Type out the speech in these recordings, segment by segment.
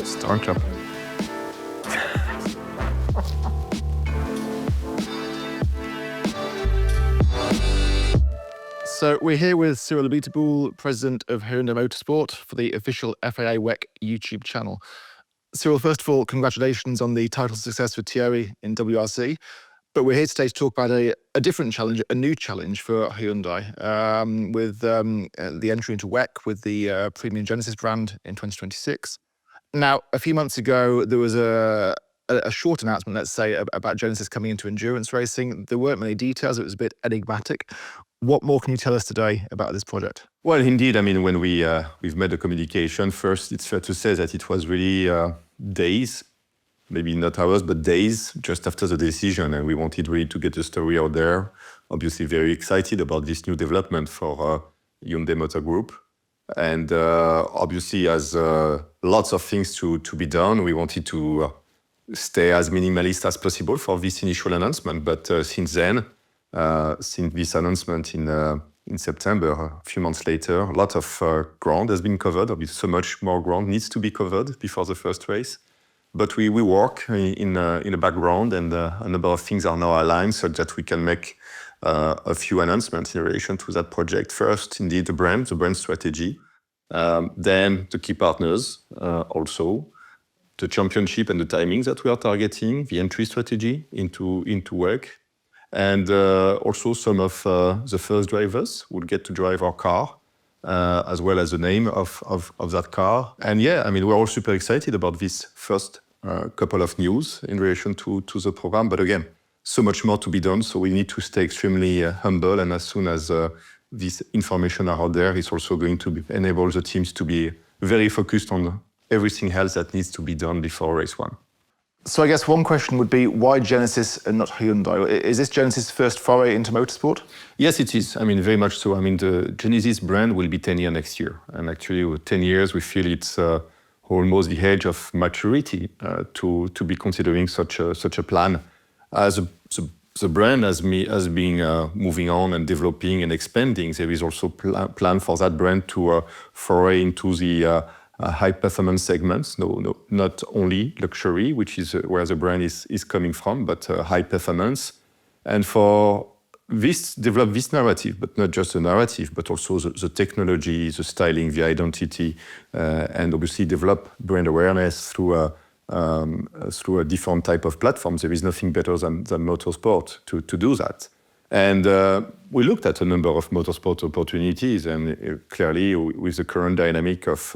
Start club. So we're here with Cyril Abiteboul, president of Hyundai Motorsport, for the official FIA WEC YouTube channel. Cyril, first of all, congratulations on the title success for Thierry in WRC. But we're here today to talk about a different challenge, a new challenge for Hyundai, with the entry into WEC with the premium Genesis brand in 2026. Now, a few months ago, there was a short announcement, let's say, about Genesis coming into endurance racing. There weren't many details. It was a bit enigmatic. What more can you tell us today about this project? Well, indeed, I mean, when we've made the communication, first, it's fair to say that it was really days, maybe not hours, but days just after the decision. And we wanted really to get the story out there. Obviously, very excited about this new development for Hyundai Motor Group. And obviously, as lots of things to be done, we wanted to stay as minimalist as possible for this initial announcement. But since then, since this announcement in September, a few months later, a lot of ground has been covered. Obviously, so much more ground needs to be covered before the first race. But we work in the background, and a number of things are now aligned so that we can make a few announcements in relation to that project. First, indeed, the brand strategy. Then the key partners, also the championship and the timings that we are targeting, the entry strategy into WEC. And also some of the first drivers will get to drive our car, as well as the name of that car. And yeah, I mean, we're all super excited about this first couple of news in relation to the program. But again, so much more to be done. So we need to stay extremely humble. And as soon as this information are out there, it's also going to enable the teams to be very focused on everything else that needs to be done before race one. So I guess one question would be, why Genesis and not Hyundai? Is this Genesis' first foray into motorsport? Yes, it is. I mean, very much so. I mean, the Genesis brand will be 10 years next year. And actually, with 10 years, we feel it's almost the age of maturity to be considering such a plan. As the brand has been moving on and developing and expanding, there is also plan for that brand to foray into the high performance segments. No, not only luxury, which is where the brand is coming from, but high performance. And for this, develop this narrative, but not just the narrative, but also the technology, the styling, the identity, and obviously develop brand awareness through a different type of platforms. There is nothing better than motorsport to do that. And we looked at a number of motorsport opportunities, and clearly with the current dynamic of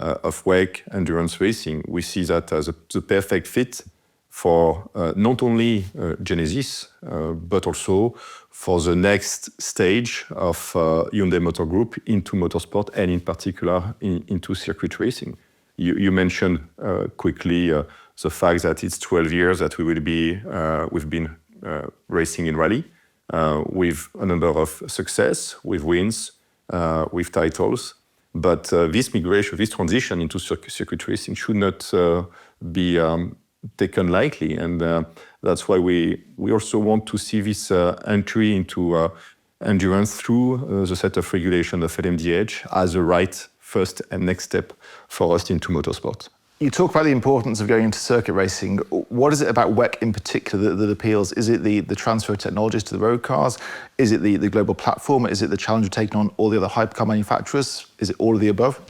WEC endurance racing, we see that as the perfect fit for not only Genesis, but also for the next stage of Hyundai Motor Group into motorsport, and in particular into circuit racing. You mentioned quickly the fact that it's 12 years that we've been racing in rally with a number of success, with wins, with titles. But this migration, this transition into circuit racing should not be taken lightly. And that's why we also want to see this entry into endurance through the set of regulation of LMDH as a right first and next step for us into motorsport. You talk about the importance of going into circuit racing. What is it about WEC in particular that appeals? Is it the transfer of technologies to the road cars? Is it the global platform? Is it the challenge of taking on all the other hypercar manufacturers? Is it all of the above?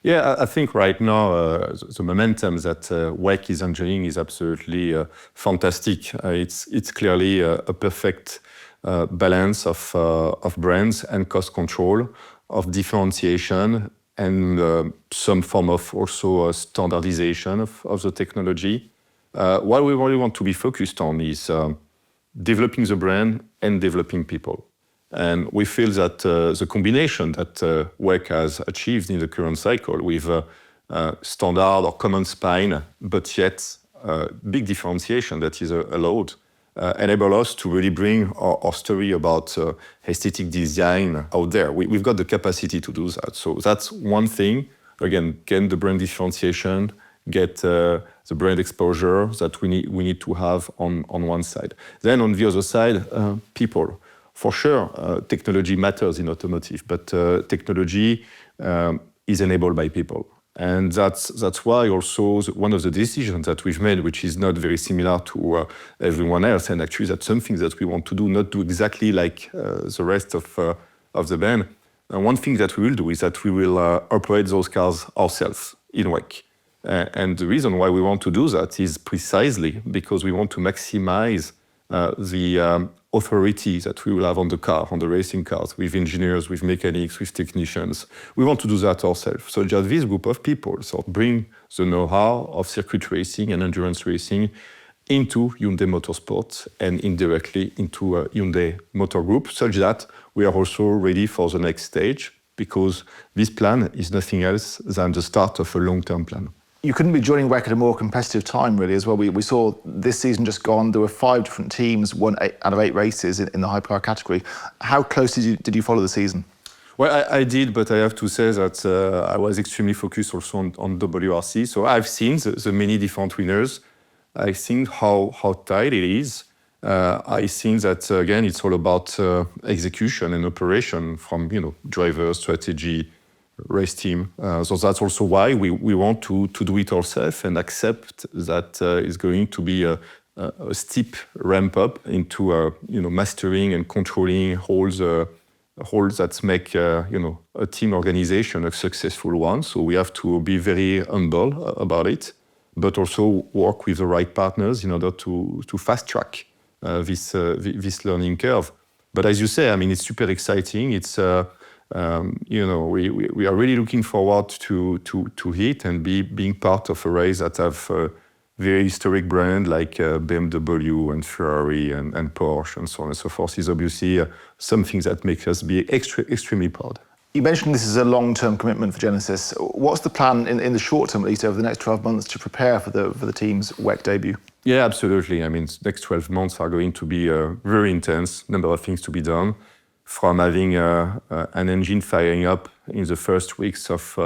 Yeah, I think right now the momentum that WEC is enjoying is absolutely fantastic. It's clearly a perfect balance of brands and cost control, of differentiation, and some form of also standardization of the technology. What we really want to be focused on is developing the brand and developing people. And we feel that the combination that WEC has achieved in the current cycle with standard or common spine, but yet big differentiation that is allowed, enable us to really bring our story about aesthetic design out there. We've got the capacity to do that. So that's one thing. Again, get the brand differentiation, get the brand exposure that we need to have on one side. Then on the other side, people. For sure, technology matters in automotive, but technology is enabled by people. And that's why also one of the decisions that we've made, which is not very similar to everyone else, and actually that's something that we want to do, not do exactly like the rest of the band. One thing that we will do is that we will operate those cars ourselves in WEC. And the reason why we want to do that is precisely because we want to maximize the authority that we will have on the car, on the racing cars, with engineers, with mechanics, with technicians. We want to do that ourselves. So just this group of people bring the know-how of circuit racing and endurance racing into Hyundai Motorsport and indirectly into Hyundai Motor Group, such that we are also ready for the next stage, because this plan is nothing else than the start of a long-term plan. You couldn't be joining WEC at a more competitive time, really, as well. We saw this season just gone, there were 5 different teams, won 8 out of 8 races in the Hypercar category. How closely did you follow the season? Well, I did, but I have to say that I was extremely focused also on WRC. So I've seen the many different winners. I've seen how tight it is. I've seen that, again, it's all about execution and operation from, driver, strategy, race team. So that's also why we want to do it ourselves and accept that it's going to be a steep ramp up into mastering and controlling all that make a team organization a successful one. So we have to be very humble about it, but also work with the right partners in order to fast track this learning curve. But as you say, I mean, it's super exciting. It's we are really looking forward to it and being part of a race that have very historic brand like BMW and Ferrari and Porsche and so on and so forth is obviously something that makes us be extremely proud. You mentioned this is a long-term commitment for Genesis. What's the plan in the short term, at least over the next 12 months, to prepare for the team's WEC debut? Yeah, absolutely. I mean, the next 12 months are going to be very intense, number of things to be done, from having an engine firing up in the first weeks of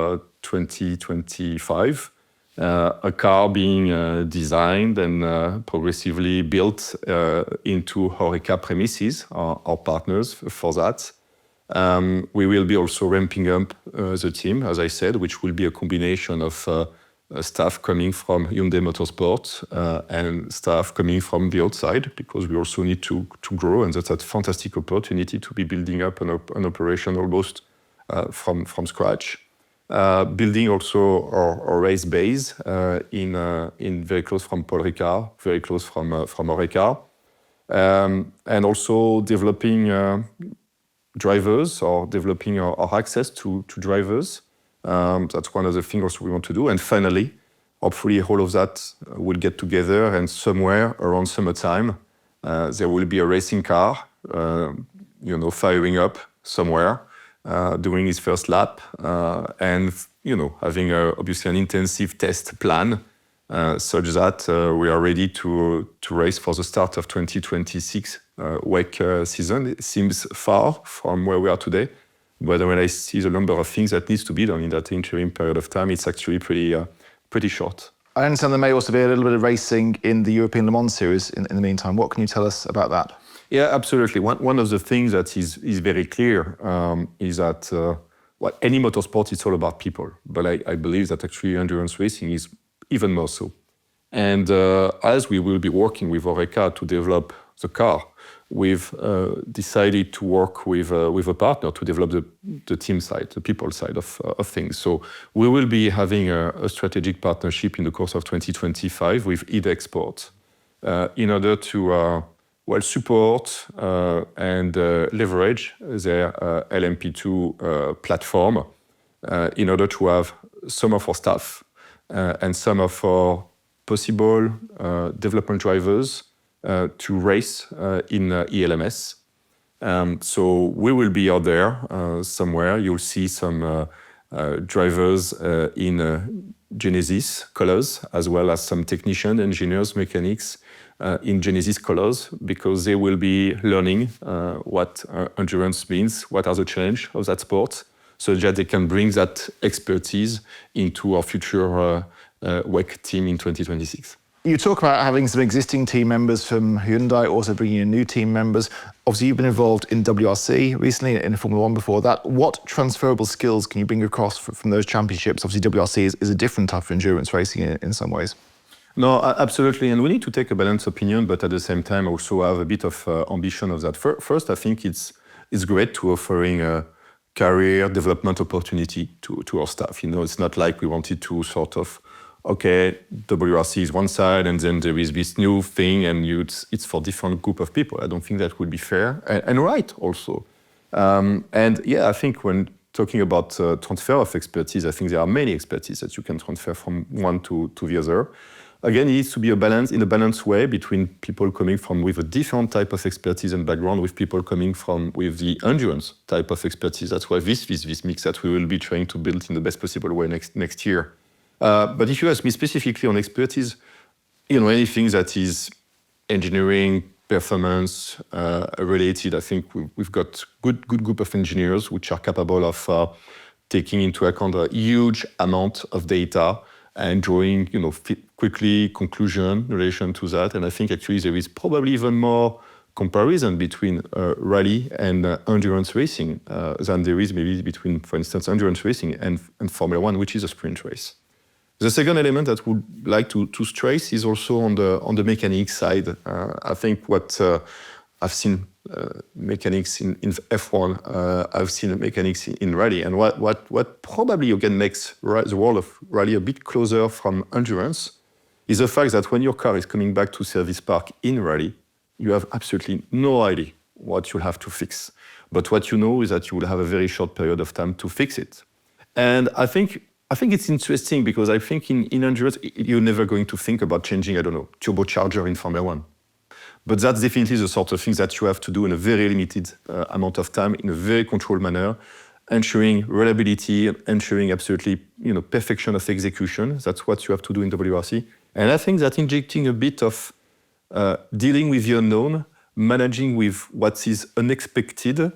2025, a car being designed and progressively built into HoReCa premises, our partners for that. We will be also ramping up the team, as I said, which will be a combination of staff coming from Hyundai Motorsport and staff coming from the outside, because we also need to grow, and that's a fantastic opportunity to be building up an operation almost from scratch. Building also our race base in very close from Paul Ricard, very close from HoReCa, and also developing drivers or developing our access to drivers. That's one of the things also we want to do. And finally, hopefully all of that will get together, and somewhere around summertime, there will be a racing car, firing up somewhere, doing its first lap, and having obviously an intensive test plan, such that we are ready to race for the start of 2026 WEC season. It seems far from where we are today, but when I see the number of things that needs to be done in that interim period of time, it's actually pretty short. I understand there may also be a little bit of racing in the European Le Mans series in the meantime. What can you tell us about that? Yeah, absolutely. One of the things that is very clear is that any motorsport is all about people, but I believe that actually endurance racing is even more so. And as we will be working with HoReCa to develop the car, we've decided to work with a partner to develop the team side, the people side of things. So we will be having a strategic partnership in the course of 2025 with EDEX Sport in order to support and leverage their LMP2 platform in order to have some of our staff and some of our possible development drivers to race in ELMS. So we will be out there somewhere. You'll see some drivers in Genesis colors, as well as some technicians, engineers, mechanics in Genesis colors, because they will be learning what endurance means, what are the challenges of that sport, so that they can bring that expertise into our future WEC team in 2026. You talk about having some existing team members from Hyundai, also bringing in new team members. Obviously, you've been involved in WRC recently, in Formula One before that. What transferable skills can you bring across from those championships? Obviously, WRC is a different type of endurance racing in some ways. No, absolutely. And we need to take a balanced opinion, but at the same time also have a bit of ambition of that. First, I think it's great to offering a career development opportunity to our staff. It's not like we wanted to sort of, okay, WRC is one side and then there is this new thing and it's for different group of people. I don't think that would be fair and right also. And yeah, I think when talking about transfer of expertise, I think there are many expertise that you can transfer from one to the other. Again, it needs to be a balance in a balanced way between people coming from with a different type of expertise and background with people coming from with the endurance type of expertise. That's why this mix that we will be trying to build in the best possible way next year. But if you ask me specifically on expertise, anything that is engineering, performance related, I think we've got good group of engineers which are capable of taking into account a huge amount of data and drawing, quickly conclusion in relation to that. And I think actually there is probably even more comparison between rally and endurance racing than there is maybe between, for instance, endurance racing and Formula One, which is a sprint race. The second element that would like to stress is also on the mechanics side. I think what I've seen mechanics in F1, I've seen mechanics in rally, and what probably again makes the world of rally a bit closer from endurance is the fact that when your car is coming back to service park in rally, you have absolutely no idea what you'll have to fix. But what you know is that you will have a very short period of time to fix it. And I think it's interesting because I think in endurance, you're never going to think about changing, turbocharger in Formula One. But that's definitely the sort of things that you have to do in a very limited amount of time, in a very controlled manner, ensuring reliability, ensuring absolutely, perfection of execution. That's what you have to do in WRC. And I think that injecting a bit of dealing with the unknown, managing with what is unexpected,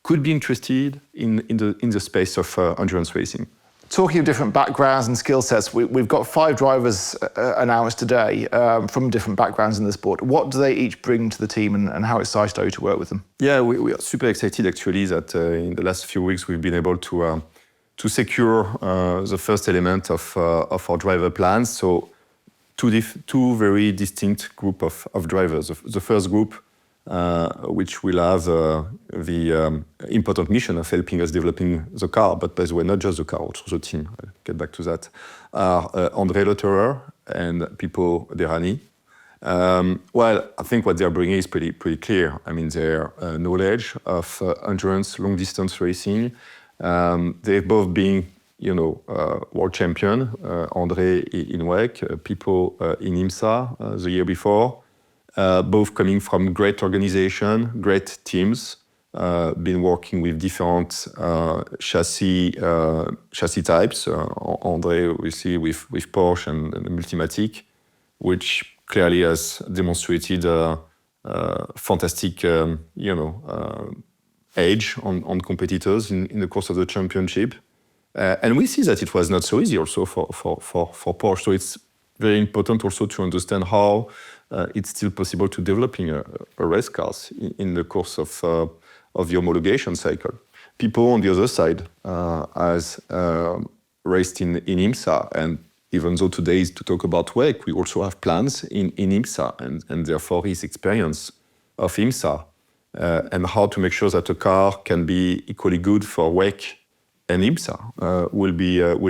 could be interested in the space of endurance racing. Talking of different backgrounds and skill sets, we've got 5 drivers announced today from different backgrounds in the sport. What do they each bring to the team and how excited are you to work with them? Yeah, we are super excited actually that in the last few weeks we've been able to secure the first element of our driver plans. So two very distinct group of drivers. The first group, which will have the important mission of helping us developing the car, but by the way, not just the car, also the team. I'll get back to that. André Lotterer and Pippo Derani. Well, I think what they're bringing is pretty clear. I mean, their knowledge of endurance, long distance racing. They've both been, world champion. André in WEC, Pippo in IMSA the year before. Both coming from great organization, great teams, been working with different chassis types. André, obviously, with Porsche and Multimatic, which clearly has demonstrated fantastic, edge on competitors in the course of the championship. And we see that it was not so easy also for Porsche. So it's very important also to understand how it's still possible to developing a race cars in the course of the homologation cycle. People on the other side has raced in IMSA, and even though today is to talk about WEC, we also have plans in IMSA, and therefore his experience of IMSA and how to make sure that a car can be equally good for WEC and IMSA will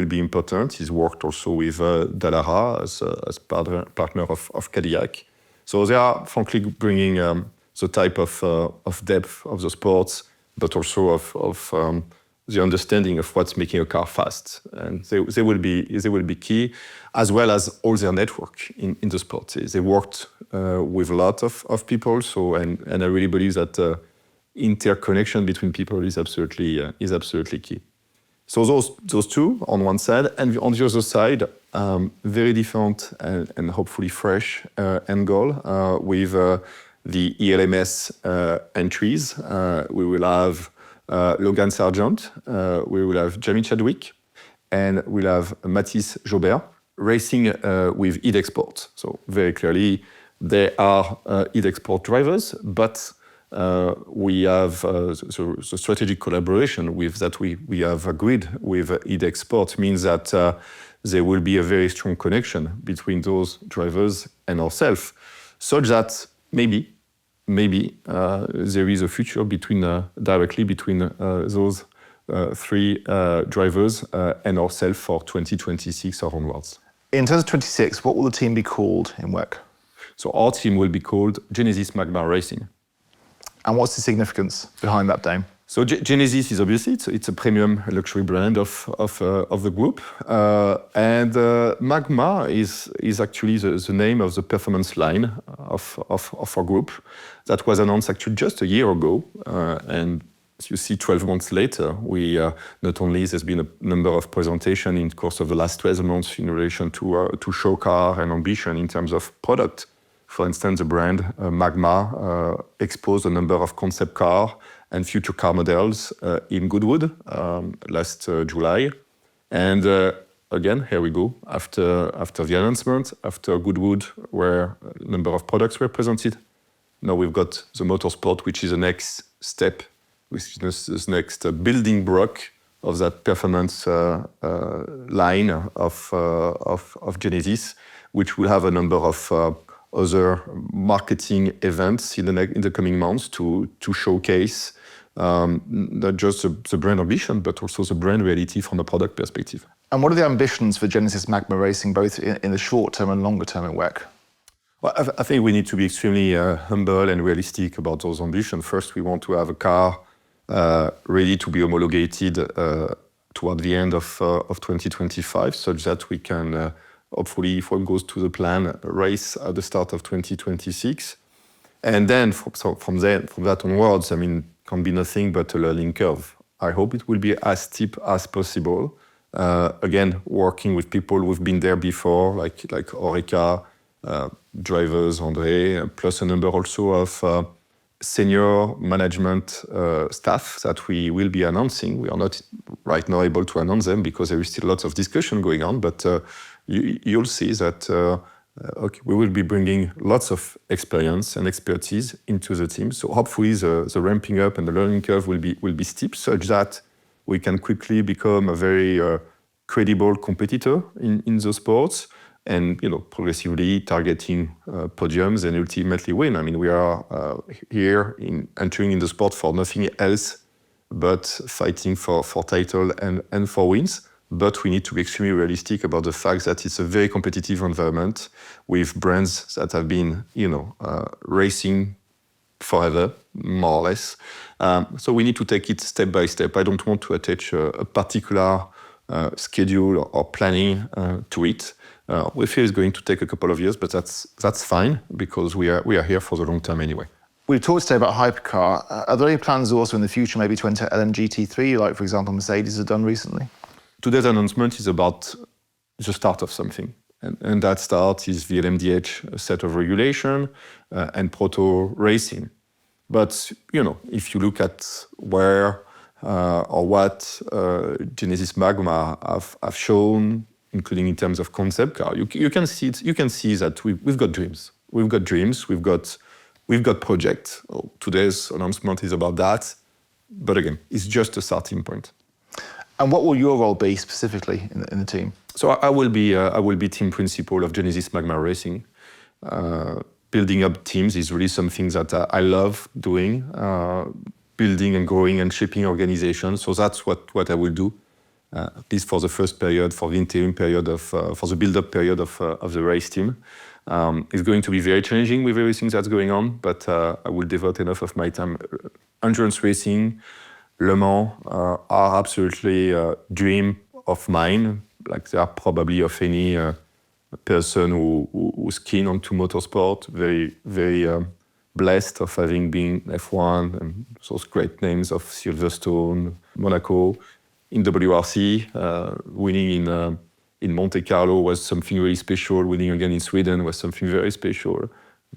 be important. He's worked also with Dallara as partner of Cadillac. So they are frankly bringing the type of depth of the sports, but also of the understanding of what's making a car fast. And they will be key, as well as all their network in the sport. They worked with a lot of people. So and I really believe that interconnection between people is absolutely key. So those two on one side, and on the other side, very different and hopefully fresh angle with the ELMS entries. We will have Logan Sargent, we will have Jamie Chadwick, and we'll have Mathis Jobert. racing with e-export. So very clearly, they are e-export drivers, but we have the strategic collaboration with that we have agreed with e-export means that there will be a very strong connection between those drivers and ourselves, such that maybe there is a future directly between those three drivers and ourselves for 2026 or onwards. In terms of 26, what will the team be called in WEC? So our team will be called Genesis Magma Racing. And what's the significance behind that name? So Genesis is obviously it's a premium luxury brand of the group, and Magma is actually the name of the performance line of our group that was announced actually just a year ago, and as you see, 12 months later, we not only there's been a number of presentations in the course of the last 12 months in relation to show car and ambition in terms of product. For instance, the brand Magma exposed a number of concept car and future car models in Goodwood last July. And again, here we go. After the announcement, after Goodwood, where a number of products were presented, now we've got the Motorsport, which is the next step, which is this next building block of that performance line of Genesis, which will have a number of other marketing events in the coming months to showcase not just the brand ambition, but also the brand reality from a product perspective. And what are the ambitions for Genesis Magma Racing, both in the short term and longer term in WEC? Well, I think we need to be extremely humble and realistic about those ambitions. First, we want to have a car ready to be homologated toward the end of 2025, such that we can hopefully, if one goes to the plan, race at the start of 2026. And then from that onwards, I mean, can be nothing but a learning curve. I hope it will be as steep as possible. Again, working with people who've been there before, like Orica drivers, André, plus a number also of senior management staff that we will be announcing. We are not right now able to announce them because there is still lots of discussion going on, but you'll see that we will be bringing lots of experience and expertise into the team. So hopefully the ramping up and the learning curve will be steep, such that we can quickly become a very credible competitor in those sports, and progressively targeting podiums and ultimately win. I mean, we are here entering in the sport for nothing else but fighting for title and for wins. But we need to be extremely realistic about the fact that it's a very competitive environment with brands that have been, racing forever, more or less. So we need to take it step by step. I don't want to attach a particular schedule or planning to it. We feel it's going to take a couple of years, but that's fine because we are here for the long term anyway. We've talked today about Hypercar. Are there any plans also in the future maybe to enter LMGT3, like, for example, Mercedes has done recently? Today's announcement is about the start of something. And that start is the LMDH set of regulation and proto racing. But, if you look at where or what Genesis Magma have shown, including in terms of concept car, you can see that we've got dreams. We've got dreams. We've got projects. Today's announcement is about that. But again, it's just a starting point. And what will your role be specifically in the team? So I will be team principal of Genesis Magma Racing. Building up teams is really something that I love doing. Building and growing and shaping organizations. So that's what I will do, at least for the first period, for the interim period for the build-up period of the race team. It's going to be very challenging with everything that's going on, but I will devote enough of my time. Endurance racing, Le Mans are absolutely a dream of mine, like they are probably of any person who's keen onto motorsport. Very, very blessed of having been F1 and those great names of Silverstone, Monaco, in WRC, winning in Monte Carlo was something really special. Winning again in Sweden was something very special.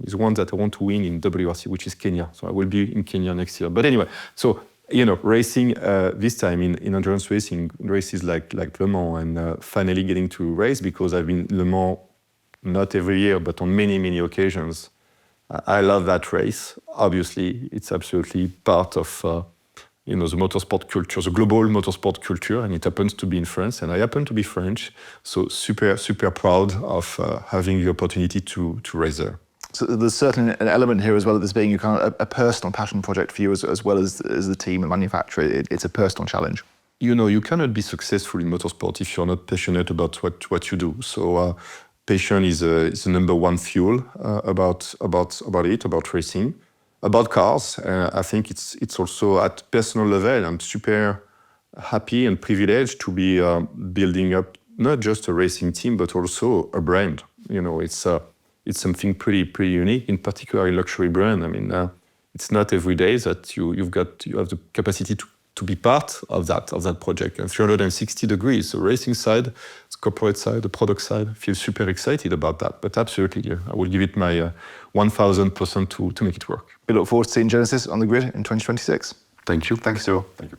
It's one that I want to win in WRC, which is Kenya. So I will be in Kenya next year. But anyway, so racing this time in endurance racing, races like Le Mans, and finally getting to race, because I've been Le Mans not every year, but on many occasions. I love that race. Obviously, it's absolutely part of the motorsport culture, the global motorsport culture, and it happens to be in France, and I happen to be French, so super proud of having the opportunity to race there. So there's certainly an element here as well of this being a personal passion project for you as well as the team and manufacturer. It's a personal challenge. You cannot be successful in motorsport if you're not passionate about what you do. So passion is the number one fuel about racing, about cars. I think it's also at personal level. I'm super happy and privileged to be building up not just a racing team, but also a brand. It's something pretty unique, in particular a luxury brand. I mean, it's not every day that you have the capacity to be part of that project. And 360 degrees, the racing side, the corporate side, the product side. I feel super excited about that. But absolutely, I will give it my 1,000% to make it work. We look forward to seeing Genesis on the grid in 2026. Thank you. Thank you, Cyril. Thank you.